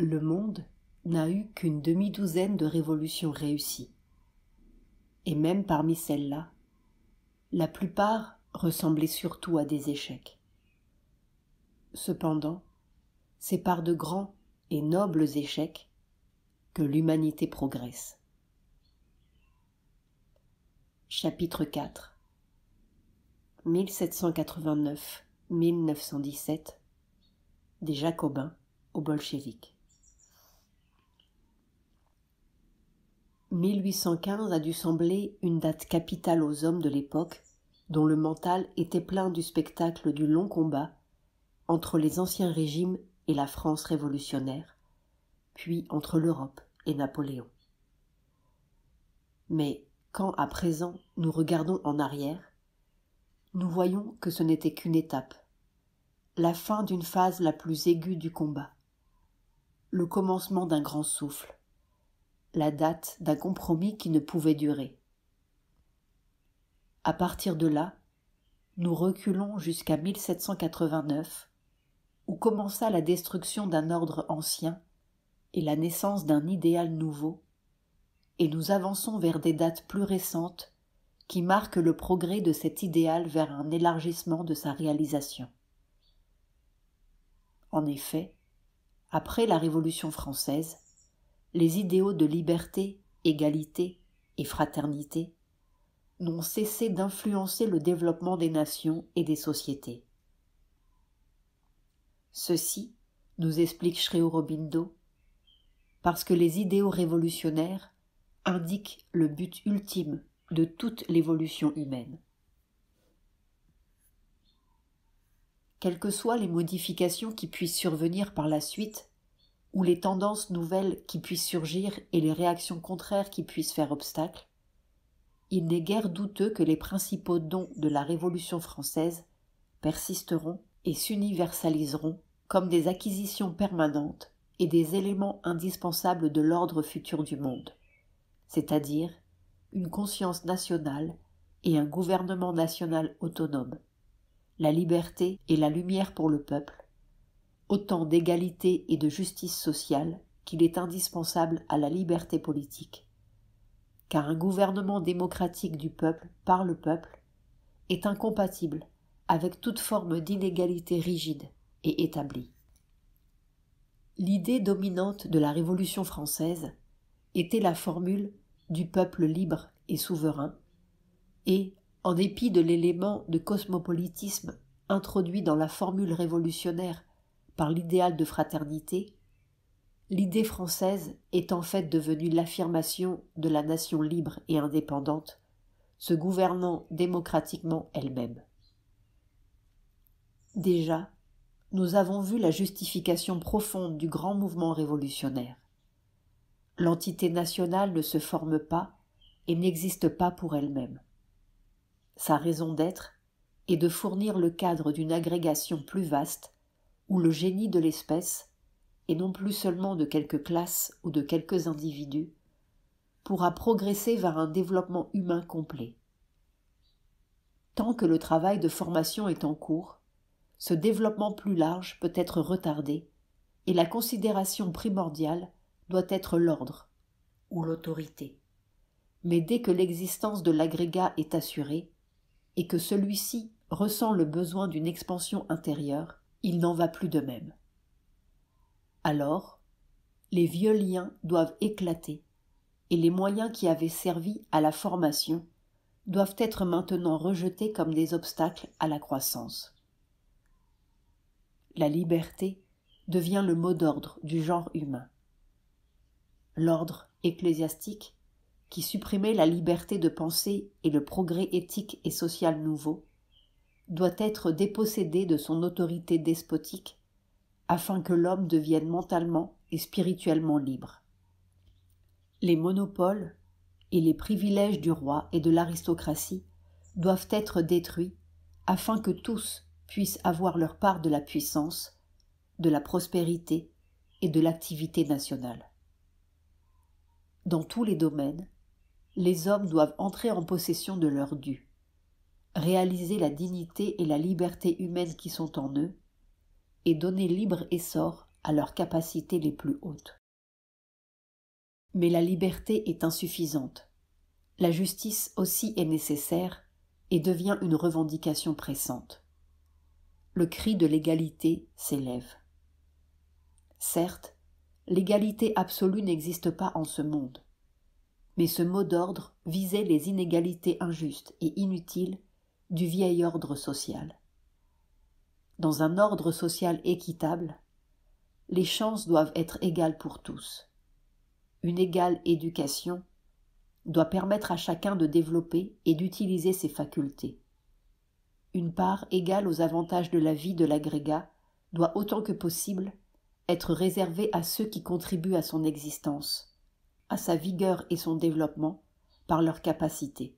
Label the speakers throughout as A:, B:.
A: Le monde n'a eu qu'une demi-douzaine de révolutions réussies. Et même parmi celles-là, la plupart ressemblaient surtout à des échecs. Cependant, c'est par de grands et nobles échecs que l'humanité progresse. Chapitre 4 1789-1917 Des Jacobins aux Bolcheviks. 1815 a dû sembler une date capitale aux hommes de l'époque, dont le mental était plein du spectacle du long combat entre les anciens régimes et la France révolutionnaire, puis entre l'Europe et Napoléon. Mais quand, à présent, nous regardons en arrière, nous voyons que ce n'était qu'une étape, la fin d'une phase la plus aiguë du combat, le commencement d'un grand souffle, la date d'un compromis qui ne pouvait durer. À partir de là, nous reculons jusqu'à 1789, où commença la destruction d'un ordre ancien et la naissance d'un idéal nouveau, et nous avançons vers des dates plus récentes qui marquent le progrès de cet idéal vers un élargissement de sa réalisation. En effet, après la Révolution française, les idéaux de liberté, égalité et fraternité n'ont cessé d'influencer le développement des nations et des sociétés. Ceci, nous explique Sri-Aurobindo, parce que les idéaux révolutionnaires indiquent le but ultime de toute l'évolution humaine. Quelles que soient les modifications qui puissent survenir par la suite, ou les tendances nouvelles qui puissent surgir et les réactions contraires qui puissent faire obstacle, il n'est guère douteux que les principaux dons de la Révolution française persisteront et s'universaliseront comme des acquisitions permanentes et des éléments indispensables de l'ordre futur du monde, c'est-à-dire une conscience nationale et un gouvernement national autonome, la liberté et la lumière pour le peuple, autant d'égalité et de justice sociale qu'il est indispensable à la liberté politique, car un gouvernement démocratique du peuple par le peuple est incompatible avec toute forme d'inégalité rigide et établie. L'idée dominante de la Révolution française était la formule du peuple libre et souverain, et, en dépit de l'élément de cosmopolitisme introduit dans la formule révolutionnaire par l'idéal de fraternité, l'idée française est en fait devenue l'affirmation de la nation libre et indépendante, se gouvernant démocratiquement elle-même. Déjà, nous avons vu la justification profonde du grand mouvement révolutionnaire. L'entité nationale ne se forme pas et n'existe pas pour elle-même. Sa raison d'être est de fournir le cadre d'une agrégation plus vaste où le génie de l'espèce, et non plus seulement de quelques classes ou de quelques individus, pourra progresser vers un développement humain complet. Tant que le travail de formation est en cours, ce développement plus large peut être retardé, et la considération primordiale doit être l'ordre ou l'autorité. Mais dès que l'existence de l'agrégat est assurée, et que celui-ci ressent le besoin d'une expansion intérieure, il n'en va plus de même. Alors, les vieux liens doivent éclater, et les moyens qui avaient servi à la formation doivent être maintenant rejetés comme des obstacles à la croissance. La liberté devient le mot d'ordre du genre humain. L'ordre ecclésiastique, qui supprimait la liberté de penser et le progrès éthique et social nouveau, doit être dépossédé de son autorité despotique afin que l'homme devienne mentalement et spirituellement libre. Les monopoles et les privilèges du roi et de l'aristocratie doivent être détruits afin que tous puissent avoir leur part de la puissance, de la prospérité et de l'activité nationale. Dans tous les domaines, les hommes doivent entrer en possession de leurs dûs, réaliser la dignité et la liberté humaine qui sont en eux, et donner libre essor à leurs capacités les plus hautes. Mais la liberté est insuffisante. La justice aussi est nécessaire et devient une revendication pressante. Le cri de l'égalité s'élève. Certes, l'égalité absolue n'existe pas en ce monde, mais ce mot d'ordre visait les inégalités injustes et inutiles du vieil ordre social. Dans un ordre social équitable, les chances doivent être égales pour tous. Une égale éducation doit permettre à chacun de développer et d'utiliser ses facultés. Une part égale aux avantages de la vie de l'agrégat doit autant que possible être réservée à ceux qui contribuent à son existence, à sa vigueur et son développement par leurs capacités.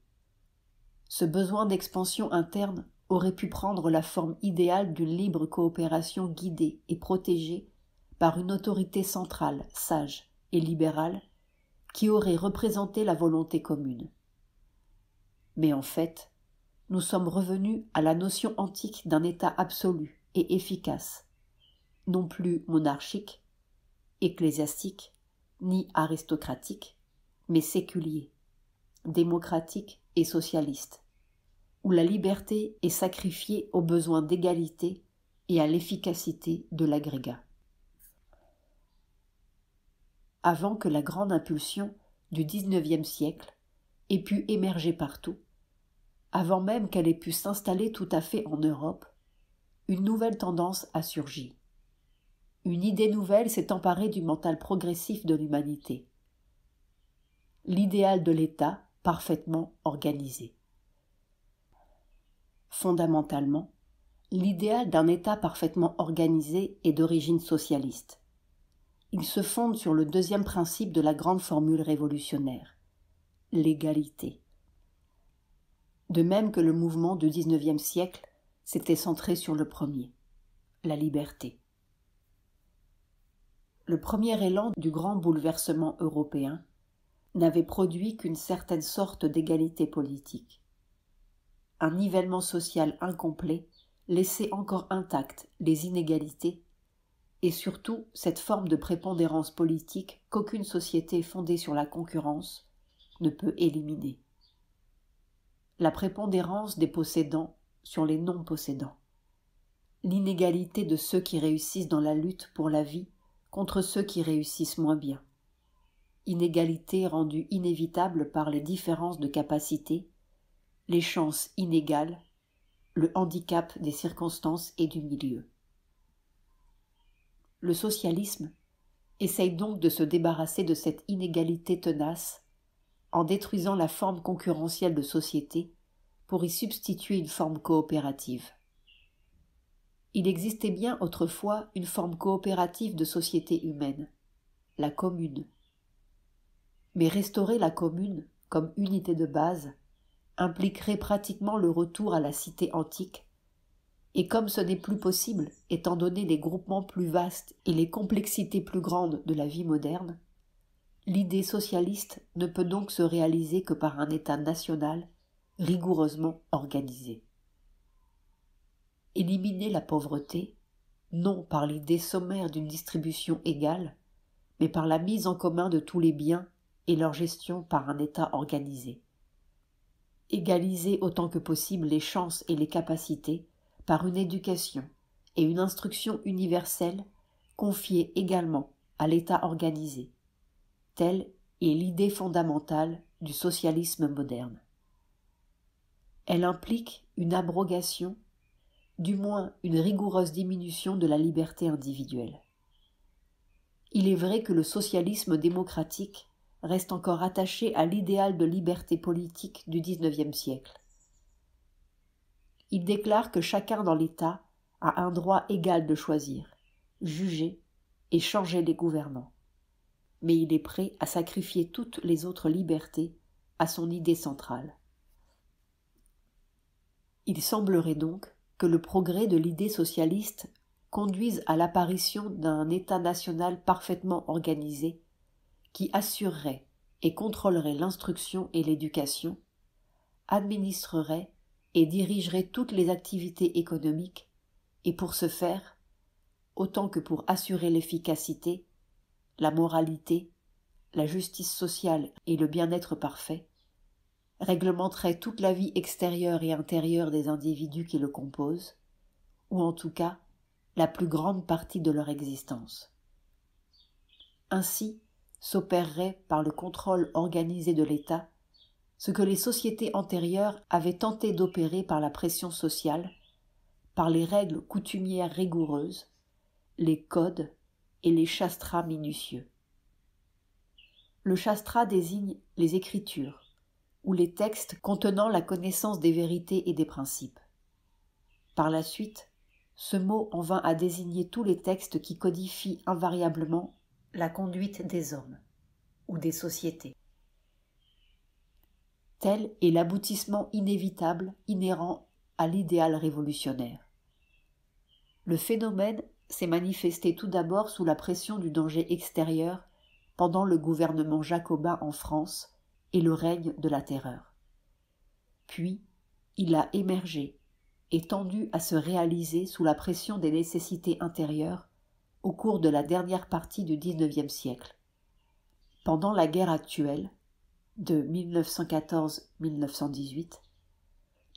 A: Ce besoin d'expansion interne aurait pu prendre la forme idéale d'une libre coopération guidée et protégée par une autorité centrale, sage et libérale qui aurait représenté la volonté commune. Mais en fait, nous sommes revenus à la notion antique d'un État absolu et efficace, non plus monarchique, ecclésiastique, ni aristocratique, mais séculier, démocratique et socialiste, où la liberté est sacrifiée au besoin d'égalité et à l'efficacité de l'agrégat. Avant que la grande impulsion du XIXe siècle ait pu émerger partout, avant même qu'elle ait pu s'installer tout à fait en Europe, une nouvelle tendance a surgi. Une idée nouvelle s'est emparée du mental progressif de l'humanité. L'idéal de l'État parfaitement organisé. Fondamentalement, l'idéal d'un État parfaitement organisé est d'origine socialiste. Il se fonde sur le deuxième principe de la grande formule révolutionnaire, l'égalité. De même que le mouvement du XIXe siècle s'était centré sur le premier, la liberté. Le premier élan du grand bouleversement européen n'avait produit qu'une certaine sorte d'égalité politique. Un nivellement social incomplet laissait encore intactes les inégalités et surtout cette forme de prépondérance politique qu'aucune société fondée sur la concurrence ne peut éliminer. La prépondérance des possédants sur les non-possédants. L'inégalité de ceux qui réussissent dans la lutte pour la vie contre ceux qui réussissent moins bien. Inégalité rendue inévitable par les différences de capacité, les chances inégales, le handicap des circonstances et du milieu. Le socialisme essaye donc de se débarrasser de cette inégalité tenace en détruisant la forme concurrentielle de société pour y substituer une forme coopérative. Il existait bien autrefois une forme coopérative de société humaine, la commune. Mais restaurer la commune comme unité de base impliquerait pratiquement le retour à la cité antique, et comme ce n'est plus possible étant donné les groupements plus vastes et les complexités plus grandes de la vie moderne, l'idée socialiste ne peut donc se réaliser que par un État national rigoureusement organisé. Éliminer la pauvreté, non par l'idée sommaire d'une distribution égale, mais par la mise en commun de tous les biens et leur gestion par un État organisé. Égaliser autant que possible les chances et les capacités par une éducation et une instruction universelle confiée également à l'État organisé. Telle est l'idée fondamentale du socialisme moderne. Elle implique une abrogation, du moins une rigoureuse diminution de la liberté individuelle. Il est vrai que le socialisme démocratique reste encore attaché à l'idéal de liberté politique du XIXe siècle. Il déclare que chacun dans l'État a un droit égal de choisir, juger et changer les gouvernants. Mais il est prêt à sacrifier toutes les autres libertés à son idée centrale. Il semblerait donc que le progrès de l'idée socialiste conduise à l'apparition d'un État national parfaitement organisé qui assurerait et contrôlerait l'instruction et l'éducation, administrerait et dirigerait toutes les activités économiques et pour ce faire autant que pour assurer l'efficacité, la moralité, la justice sociale et le bien-être parfait, réglementerait toute la vie extérieure et intérieure des individus qui le composent, ou en tout cas la plus grande partie de leur existence. Ainsi s'opérerait par le contrôle organisé de l'État ce que les sociétés antérieures avaient tenté d'opérer par la pression sociale, par les règles coutumières rigoureuses, les codes et les shastras minutieux. Le shastra désigne les écritures, ou les textes contenant la connaissance des vérités et des principes. Par la suite, ce mot en vint à désigner tous les textes qui codifient invariablement la conduite des hommes ou des sociétés. Tel est l'aboutissement inévitable inhérent à l'idéal révolutionnaire. Le phénomène s'est manifesté tout d'abord sous la pression du danger extérieur pendant le gouvernement jacobin en France et le règne de la terreur. Puis, il a émergé et tendu à se réaliser sous la pression des nécessités intérieures au cours de la dernière partie du XIXe siècle. Pendant la guerre actuelle, de 1914-1918,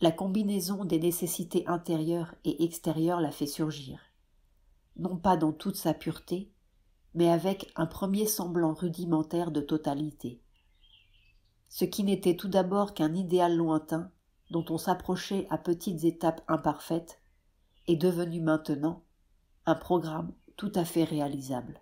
A: la combinaison des nécessités intérieures et extérieures l'a fait surgir, non pas dans toute sa pureté, mais avec un premier semblant rudimentaire de totalité. Ce qui n'était tout d'abord qu'un idéal lointain dont on s'approchait à petites étapes imparfaites est devenu maintenant un programme tout à fait réalisable.